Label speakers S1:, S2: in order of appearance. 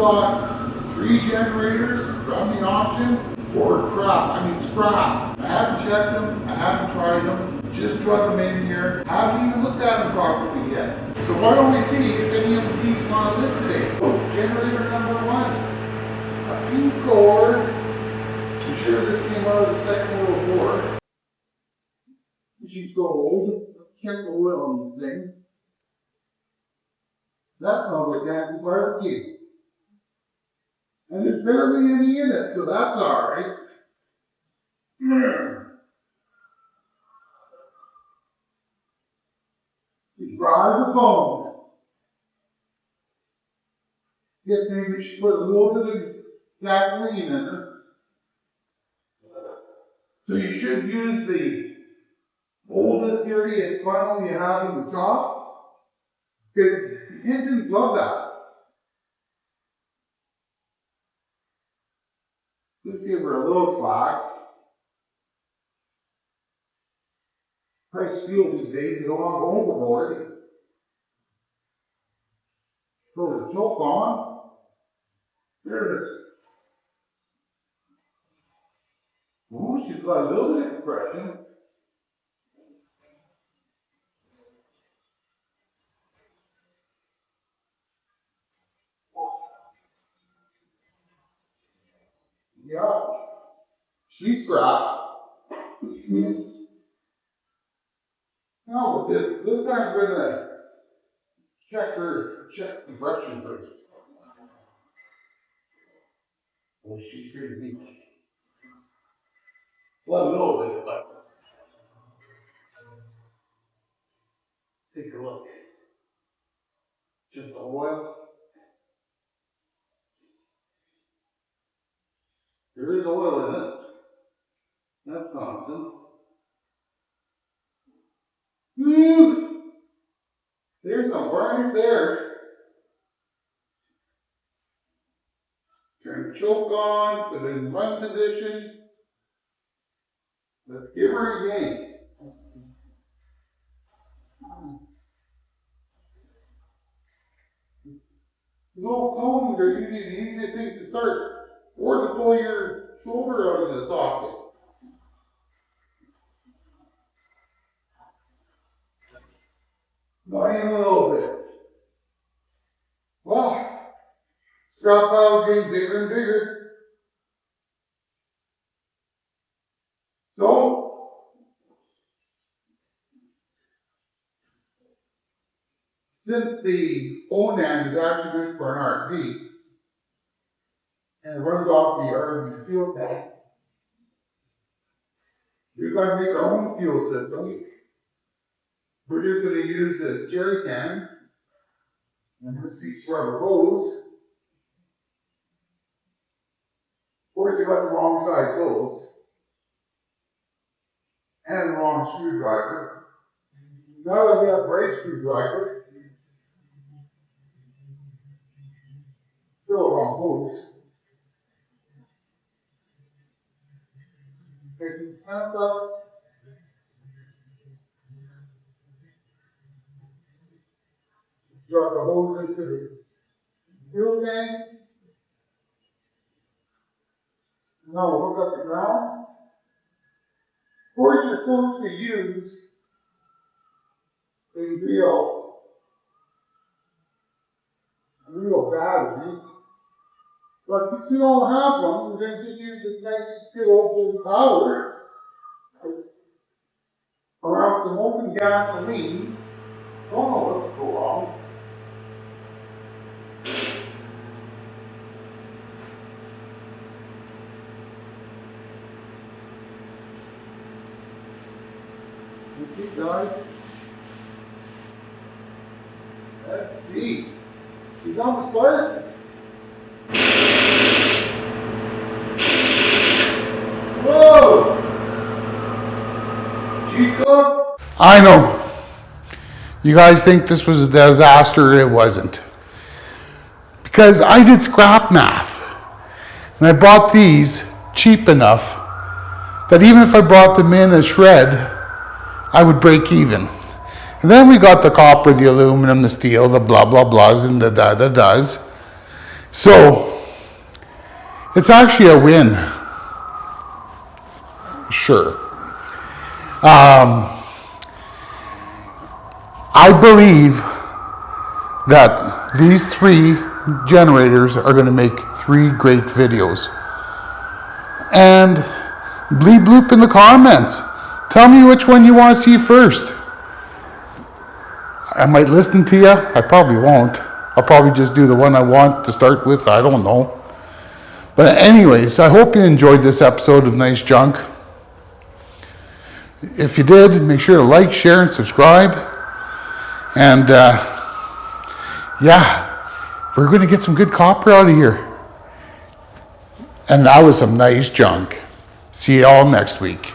S1: bought 3 generators from the auction for scrap. I haven't checked them, I haven't tried them, just drug them in here. Haven't even looked at them properly yet. So why don't we see if any of these want to live today? Oh, generator number 1, a Pincor. I'm sure this came out of the Second World War. She's so old. Check the oil on this thing. That smells like Nancy's barbecue. And there's barely any in it, so that's alright. She's dry as a bone. Guess maybe she put a little bit of gasoline in it. So you should use the oldest, dirtiest funnel you have in the shop, because engines love that. Just give her a little slack. Price fuel these days, you don't want to go overboard. Throw the choke on. There it is. Ooh, she's got a little bit of compression. Yeah, she's scrapped. Now with this time we're gonna check compression first. Oh, she's pretty weak. Well, a little bit, but let's take a look. Just the oil. There is oil in it. That's constant. Woo! There's some varnish there. Turn the choke on, put it in run position. Let's give her a yank. These old cones are usually the easiest things to start, or to pull your shoulder out of the socket. Not even a little bit. Wow, scrap pile's getting bigger and bigger. So, since the Onan is actually meant for an RV, and it runs off the RV's fuel tank, we're going to make our own fuel system. We're just going to use this jerry can, and this piece of rubber hose. Of course, you got the wrong size hose, and the wrong screwdriver. Now that we have the right screwdriver, still the wrong hose. Take these clamps up. Drop the hose into the fuel tank. Now we'll hook up the ground. Of course, you're supposed to use a real battery. But to see all happen, we're going to just use this nice fuel power around some open gasoline. Don't know what to go wrong. Okay, guys. Let's see. She's on the spark. Whoa! She's cooked. I know. You guys think this was a disaster. It wasn't. Because I did scrap math. And I bought these cheap enough that even if I brought them in a shred, I would break even. And then we got the copper, the aluminum, the steel, the blah blah blahs, and the da da das. So, it's actually a win. Sure. I believe that these 3 generators are going to make 3 great videos. And bleep bloop in the comments. Tell me which one you want to see first. I might listen to you. I probably won't. I'll probably just do the one I want to start with. I don't know. But anyways, I hope you enjoyed this episode of Nice Junk. If you did, make sure to like, share, and subscribe. And yeah, we're going to get some good copper out of here. And that was some nice junk. See you all next week.